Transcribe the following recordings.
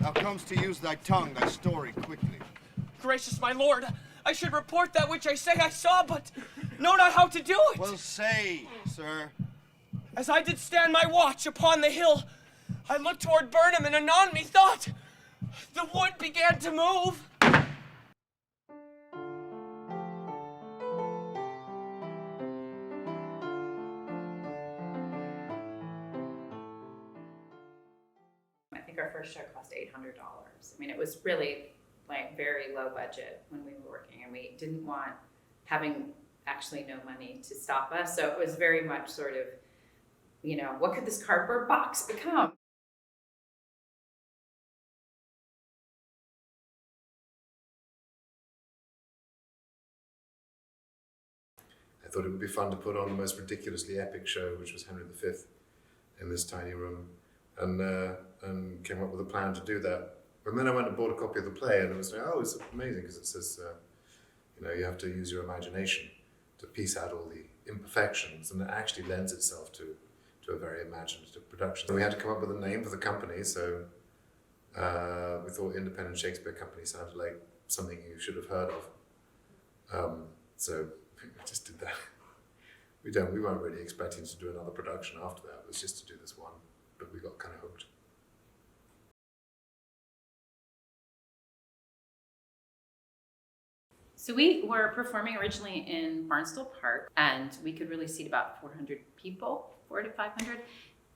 Thou comes to use thy tongue, thy story quickly. Gracious my lord, I should report that which I say I saw, but know not how to do it. Well, say, sir. As I did stand my watch upon the hill, I looked toward Burnham, and anon methought the wood began to move. I think our first show cost $800. I mean, it was really like very low budget when we were working, and we didn't want having actually no money to stop us. So it was very much sort of, you know, what could this cardboard box become? I thought it would be fun to put on the most ridiculously epic show, which was Henry V, in this tiny room, and came up with a plan to do that. And then I went and bought a copy of the play, and it was like, oh, it's amazing, because it says, you know, you have to use your imagination to piece out all the imperfections, and it actually lends itself to a very imaginative production. And we had to come up with a name for the company, so we thought Independent Shakespeare Company sounded like something you should have heard of. So we just did that. We weren't really expecting to do another production after that. It was just to do this one, but we got kind of hooked. So we were performing originally in Barnstable Park, and we could really seat about 400 people, 400 to 500.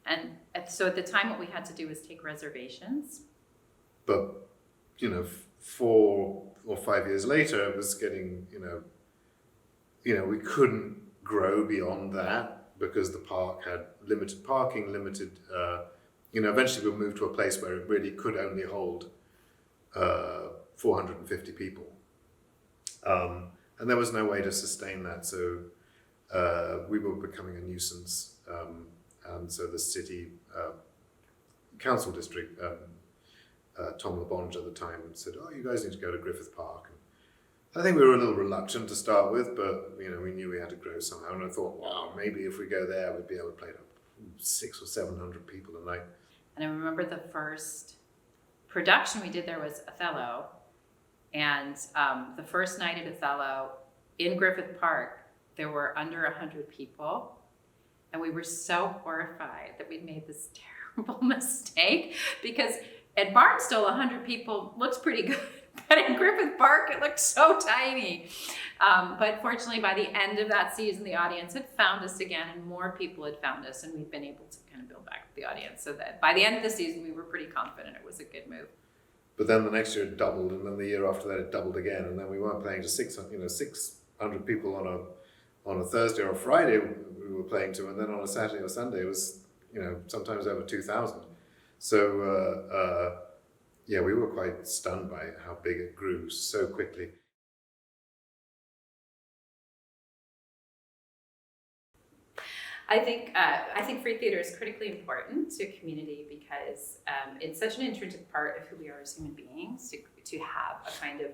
And so at the time, what we had to do was take reservations. But, you know, 4 or 5 years later, it was getting, you know, we couldn't grow beyond that because the park had limited parking, limited, eventually we moved to a place where it really could only hold 450 people. And there was no way to sustain that, so we were becoming a nuisance. And so the city council district, Tom LeBonge at the time said, oh, you guys need to go to Griffith Park. And I think we were a little reluctant to start with, but you know, we knew we had to grow somehow. And I thought, wow, maybe if we go there, we'd be able to play to 600 or 700 people a night. And I remember the first production we did there was Othello. And the first night at Othello in Griffith Park, there were under 100 people. And we were so horrified that we'd made this terrible mistake, because at Barnstable, 100 people looks pretty good. But in Griffith Park, it looked so tiny. But fortunately, by the end of that season, the audience had found us again, and more people had found us, and we've been able to kind of build back the audience, so that by the end of the season, we were pretty confident it was a good move. But then the next year it doubled, and then the year after that it doubled again, and then we weren't playing to 600 people on a Thursday or a Friday we were playing to, and then on a Saturday or Sunday it was, you know, sometimes over 2,000. So yeah, we were quite stunned by how big it grew so quickly. I think free theater is critically important to a community because it's such an intrinsic part of who we are as human beings to have a kind of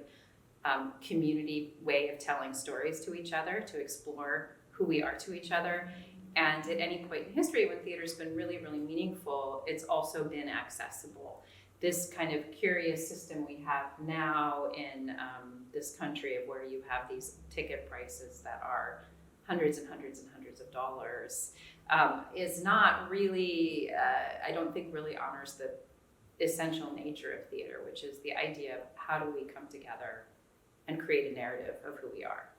community way of telling stories to each other, to explore who we are to each other. And at any point in history when theater's been really, really meaningful, it's also been accessible. This kind of curious system we have now in this country of where you have these ticket prices that are hundreds and hundreds and hundreds of dollars is not really, I don't think really honors the essential nature of theater, which is the idea of how do we come together and create a narrative of who we are.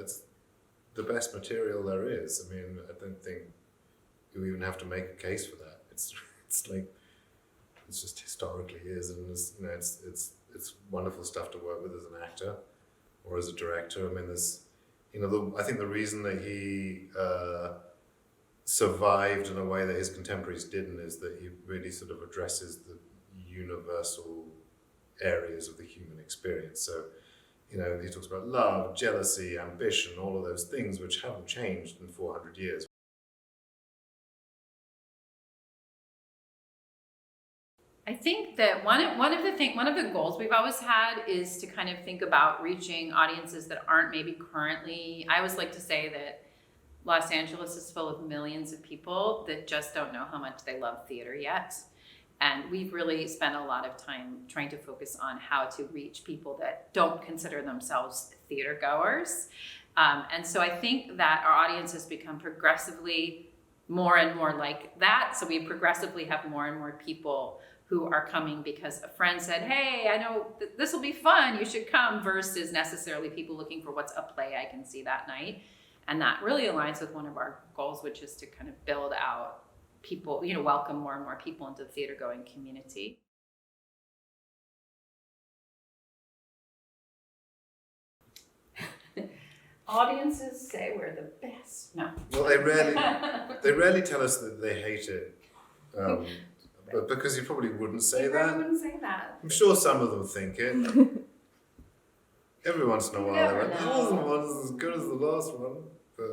It's the best material there is. I mean, I don't think you even have to make a case for that. It's like, it's just historically is, and it's, you know, it's wonderful stuff to work with as an actor or as a director. I mean, there's, you know, I think the reason that he survived in a way that his contemporaries didn't is that he really sort of addresses the universal areas of the human experience. So, you know, he talks about love, jealousy, ambition, all of those things which haven't changed in 400 years. I think that one of the goals we've always had is to kind of think about reaching audiences that aren't maybe currently, I always like to say that Los Angeles is full of millions of people that just don't know how much they love theater yet. And we've really spent a lot of time trying to focus on how to reach people that don't consider themselves theater goers. And so I think that our audience has become progressively more and more like that. So we progressively have more and more people who are coming because a friend said, hey, I know this will be fun, you should come, versus necessarily people looking for what's a play I can see that night. And that really aligns with one of our goals, which is to kind of build out people, welcome more and more people into the theater going community. Audiences say we're the best. No. Well, they rarely tell us that they hate it. But because you probably wouldn't say You that. probably wouldn't say that. I'm sure some of them think it. Every once in a while, never they went, that wasn't as good as the last one. But,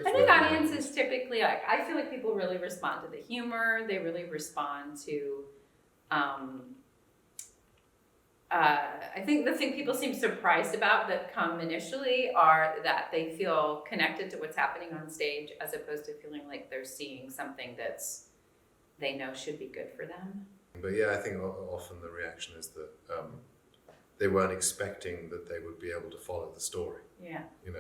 I think audiences typically, I feel like people really respond to the humor. They really respond to, I think the thing people seem surprised about that come initially are that they feel connected to what's happening on stage as opposed to feeling like they're seeing something that's they know should be good for them. But yeah, I think often the reaction is that they weren't expecting that they would be able to follow the story. Yeah. And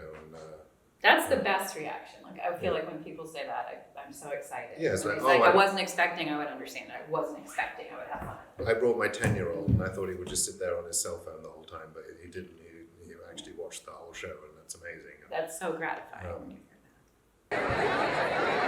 That's the best reaction. Like I feel like when people say that, I'm so excited. Yeah, it's When like, I wasn't expecting I would understand. I wasn't expecting I would have fun. I brought my 10-year-old and I thought he would just sit there on his cell phone the whole time, but he didn't. He actually watched the whole show, and that's amazing. That's so gratifying when you hear that.